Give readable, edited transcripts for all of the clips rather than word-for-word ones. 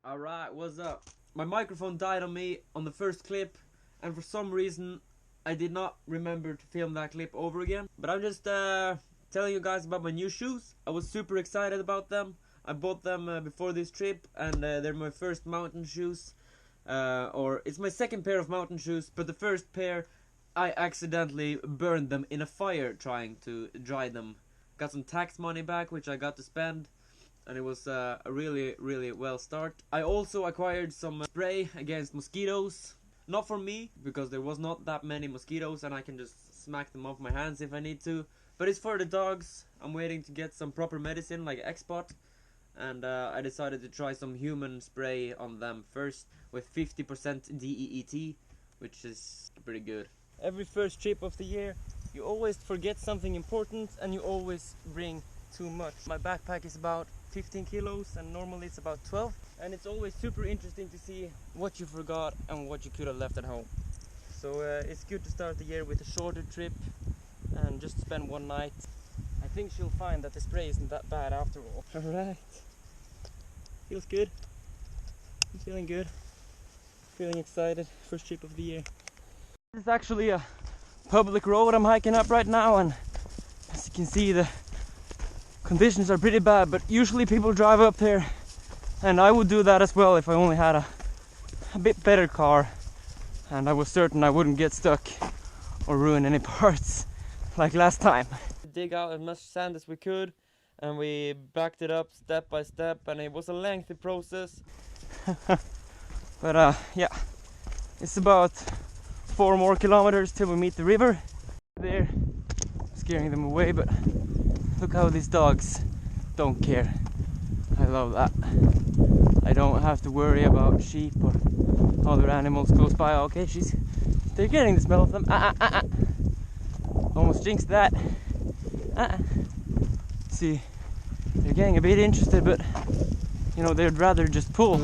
Alright, what's up? My microphone died on me on the first clip, and for some reason I did not remember to film that clip over again. But I'm just telling you guys about my new shoes. I was super excited about them. I bought them before this trip, and they're my first mountain shoes. Or it's my second pair of mountain shoes, but the first pair I accidentally burned them in a fire trying to dry them. Got some tax money back, which I got to spend. And it was a really well start. I also acquired some spray against mosquitoes. Not for me, because there was not that many mosquitoes and I can just smack them off my hands if I need to. But it's for the dogs. I'm waiting to get some proper medicine like X-Spot. And I decided to try some human spray on them first with 50% DEET, which is pretty good. Every first trip of the year, you always forget something important and you always bring too much. My backpack is about 15 kilos and normally it's about 12, and it's always super interesting to see what you forgot and what you could have left at home. So it's good to start the year with a shorter trip and just spend one night. I think she'll find that the spray isn't that bad after all. Alright, feels good. I'm feeling good, feeling excited. First trip of the year. This is actually a public road I'm hiking up right now, and as you can see the conditions are pretty bad, but usually people drive up here, and I would do that as well if I only had a bit better car and I was certain I wouldn't get stuck or ruin any parts like last time. Dig out as much sand as we could, and we backed it up step by step, and it was a lengthy process. But yeah, it's about 4 more kilometers till we meet the river. There, scaring them away, but look how these dogs don't care. I love that. I don't have to worry about sheep or other animals close by. Okay, they're getting the smell of them. Almost jinxed that. See, they're getting a bit interested, but you know, they'd rather just pull.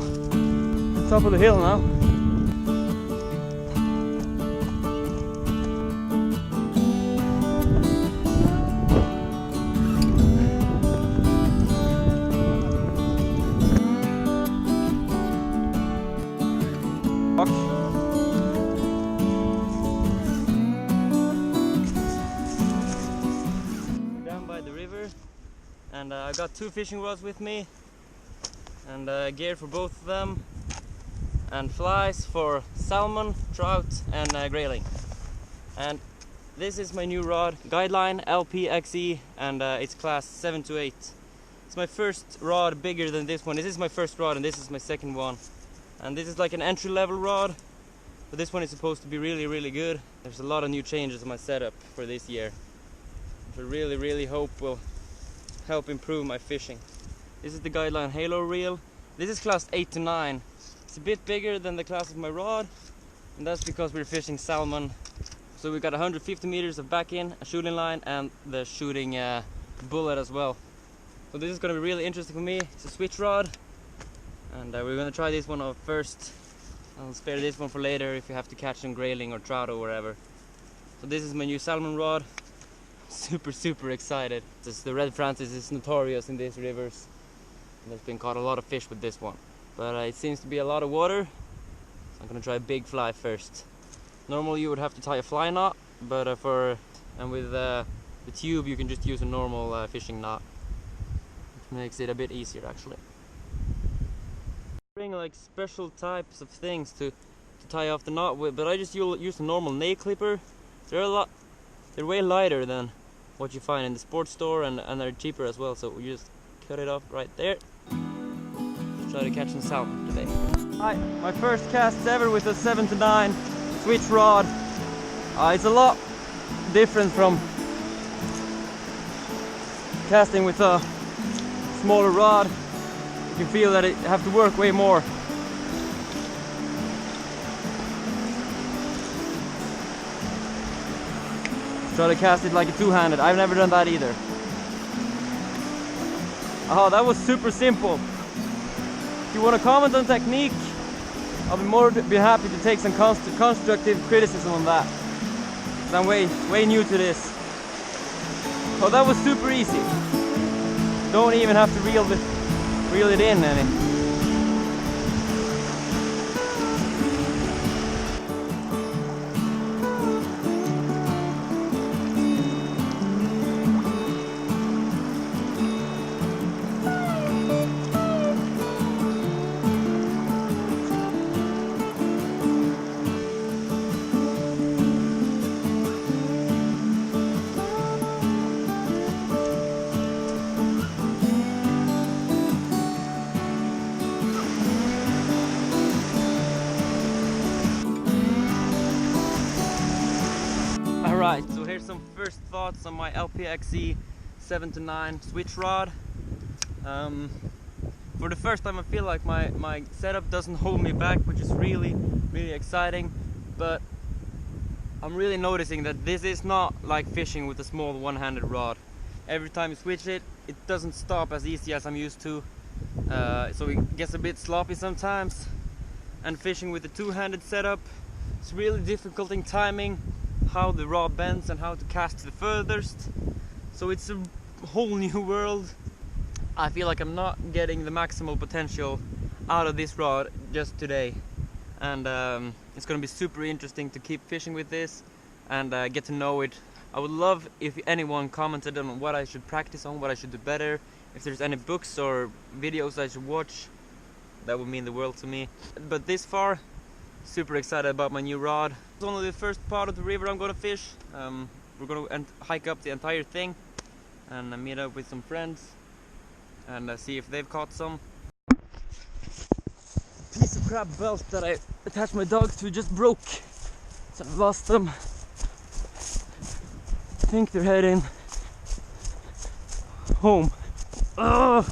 Top of the hill now. Down by the river, and I got 2 fishing rods with me, and gear for both of them, and flies for salmon, trout, and grayling. And this is my new rod, Guideline LPXE, and it's class 7 to 8. It's my first rod bigger than this one. This is my first rod and this is my second one. And this is like an entry-level rod, but this one is supposed to be really good. There's a lot of new changes in my setup for this year, which I really hope will help improve my fishing. This is the Guideline Halo reel. This is class 8 to 9. It's a bit bigger than the class of my rod, and that's because we're fishing salmon. So we got 150 meters of back in, a shooting line, and the shooting bullet as well. So this is going to be really interesting for me. It's a switch rod, and we're going to try this one off first. I'll spare this one for later if you have to catch some grayling or trout or whatever. So this is my new salmon rod. Super excited. The Red Francis is notorious in these rivers. And there's been caught a lot of fish with this one. But it seems to be a lot of water. So I'm going to try a big fly first. Normally you would have to tie a fly knot, but with the tube you can just use a normal fishing knot. Which makes it a bit easier actually. Bring like special types of things to tie off the knot with, but I just use a normal nail clipper. They're way lighter than what you find in the sports store, and they're cheaper as well, so we just cut it off right there. Try to catch some salmon today. Hi, my first cast ever with a 7 to 9 switch rod. It's a lot different from casting with a smaller rod. You can feel that it have to work way more. Try to cast it like a two-handed. I've never done that either. Oh, that was super simple. If you want to comment on technique, I'll be happy to take some constructive criticism on that. 'Cause I'm way new to this. Oh, that was super easy. Don't even have to reel it in any. first thoughts on my LPXE 7 to 9 switch rod. For the first time I feel like my setup doesn't hold me back, which is really exciting, but I'm really noticing that this is not like fishing with a small one-handed rod. Every time you switch it, it doesn't stop as easy as I'm used to, so it gets a bit sloppy sometimes. And fishing with a two-handed setup, it's really difficult in timing how the rod bends and how to cast the furthest. So it's a whole new world. I feel like I'm not getting the maximal potential out of this rod just today, and it's gonna be super interesting to keep fishing with this and get to know it. I would love if anyone commented on what I should practice on, what I should do better, if there's any books or videos I should watch. That would mean the world to me. But this far, super excited about my new rod. It's only the first part of the river I'm gonna fish. We're gonna hike up the entire thing and meet up with some friends and see if they've caught some. Piece of crab belt that I attached my dogs to just broke, so I've lost them. I think they're heading home. Ugh.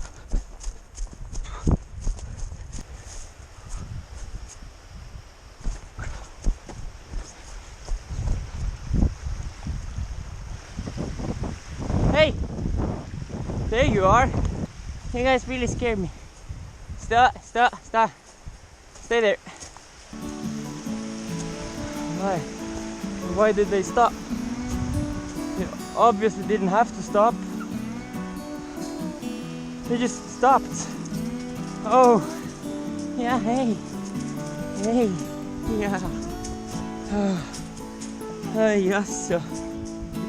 Hey! There you are! You guys really scared me. Stop! Stay there. Why did they stop? They obviously didn't have to stop. They just stopped. Oh! Yeah, hey! Hey! Yeah! Yes. You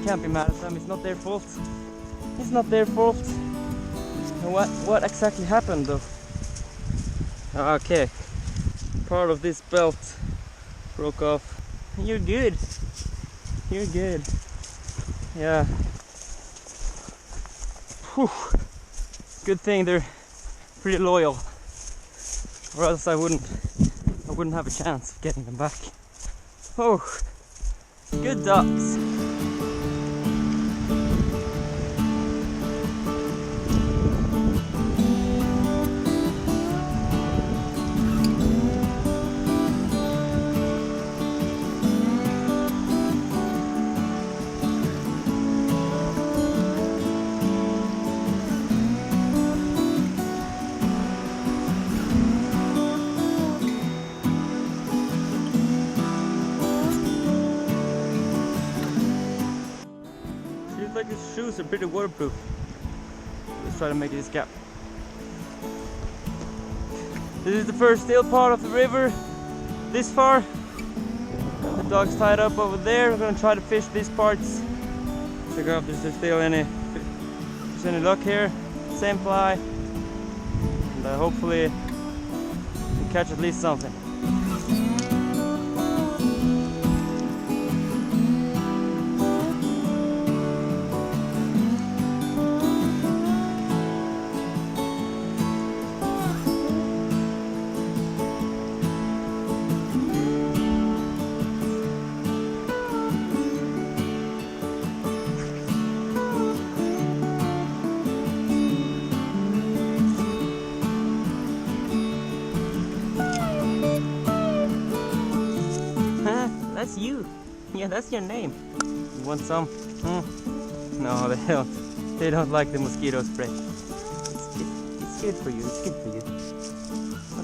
can't be mad at them, it's not their fault. It's not their fault. And what exactly happened though? Okay. Part of this belt broke off. You're good. You're good. Yeah. Whew. Good thing they're pretty loyal. Or else I wouldn't have a chance of getting them back. Oh. Good ducks. Like his shoes are pretty waterproof. Let's try to make this gap. This is the first still part of the river this far. The dog's tied up over there. We're gonna try to fish these parts. Check out if there's still any luck here. Same fly, and hopefully we catch at least something. That's you. Yeah, that's your name. You want some? No, they don't like the mosquito spray. It's good for you. It's good for you.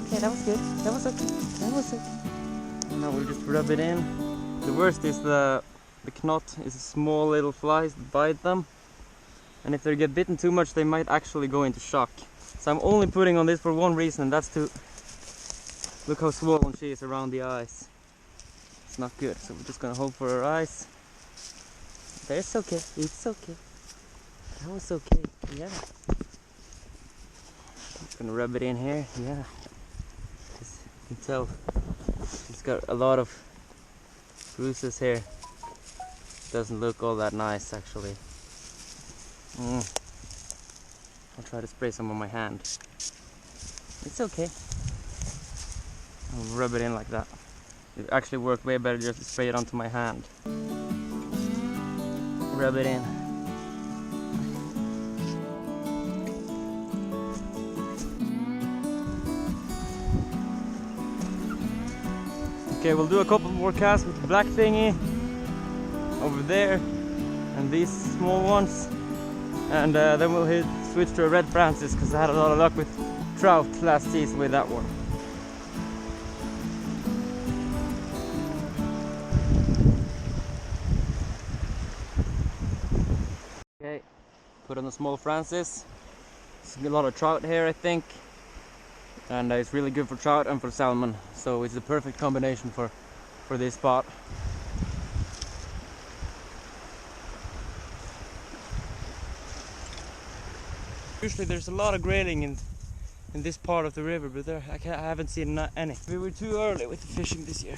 Okay, that was good. That was okay. That was okay. Now we'll just rub it in. The worst is the knot is small little flies that bite them. And if they get bitten too much, they might actually go into shock. So I'm only putting on this for one reason, and that's to look how swollen she is around the eyes. It's not good, so we're just gonna hold for her eyes. That's okay, it's okay. That was okay, yeah. Just gonna rub it in here, yeah. Just, you can tell she's got a lot of bruises here. Doesn't look all that nice actually. I'll try to spray some on my hand. It's okay. I'll rub it in like that. It actually worked way better just to spray it onto my hand. rub it in. Okay, we'll do a couple more casts with the black thingy over there and these small ones, and then we'll switch to a red Francis because I had a lot of luck with trout last season with that one. Okay, put on the small Francis. There's a lot of trout here, I think, and it's really good for trout and for salmon, so it's the perfect combination for this spot. Usually there's a lot of grayling in this part of the river, but I haven't seen any. We were too early with the fishing this year.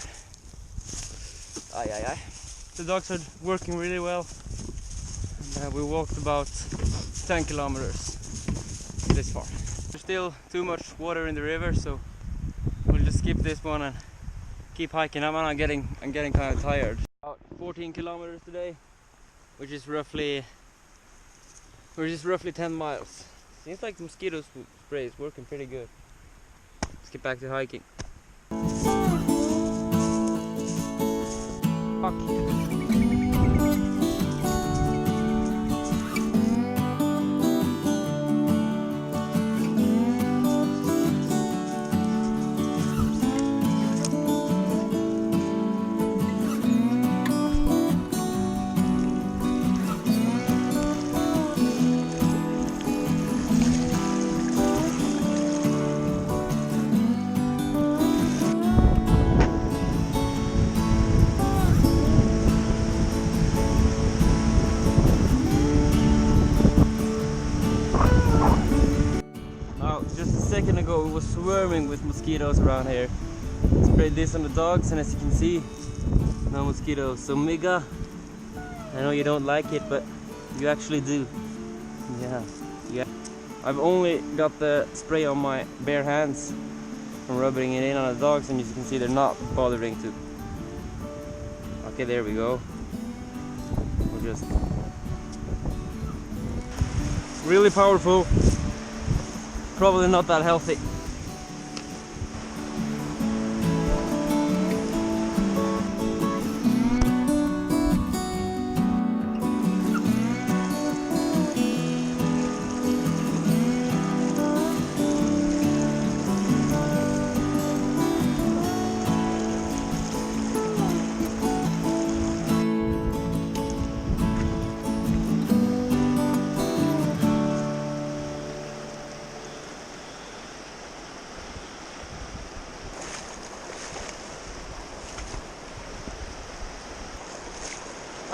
The dogs are working really well, and we walked about 10 kilometers this far. There's still too much water in the river, so we'll just skip this one and keep hiking. I'm getting kind of tired. About 14 kilometers today, which is roughly 10 miles. Seems like the mosquito spray is working pretty good. Let's get back to hiking. Fuck. Just a second ago it was swarming with mosquitoes around here. Sprayed this on the dogs and as you can see, no mosquitoes. So Miga, I know you don't like it, but you actually do. Yeah. I've only got the spray on my bare hands from rubbing it in on the dogs, and as you can see they're not bothering to. Okay, there we go. We're just really powerful. Probably not that healthy.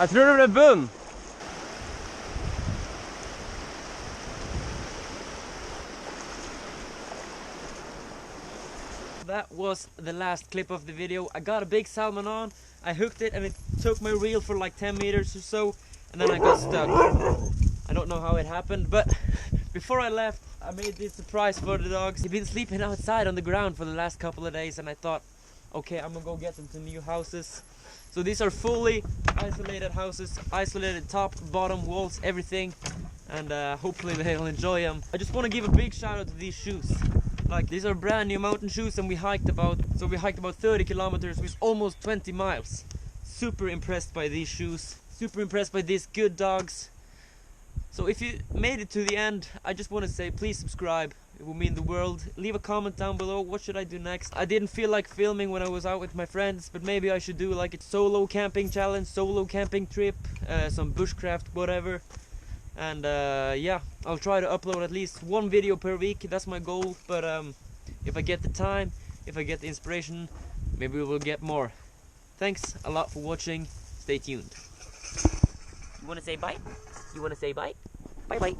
Jag tror det blev bunn. That was the last clip of the video. I got a big salmon on, I hooked it and it took my reel for like 10 meters or so, and then I got stuck. I don't know how it happened, but before I left I made this surprise for the dogs. They've been sleeping outside on the ground for the last couple of days, and I thought, okay, I'm gonna go get them to new houses. So these are fully isolated houses, isolated top, bottom, walls, everything, and hopefully they'll enjoy them. I just want to give a big shout out to these shoes. Like, these are brand new mountain shoes, and we hiked about 30 kilometers, which is almost 20 miles. Super impressed by these shoes, super impressed by these good dogs. So if you made it to the end, I just want to say please subscribe. It will mean the world. Leave a comment down below. What should I do next? I didn't feel like filming when I was out with my friends, but maybe I should do like a solo camping challenge, solo camping trip, some bushcraft, whatever. And yeah, I'll try to upload at least one video per week. That's my goal. But if I get the time, if I get the inspiration, maybe we will get more. Thanks a lot for watching. Stay tuned. You want to say bye? You want to say bye? Bye bye.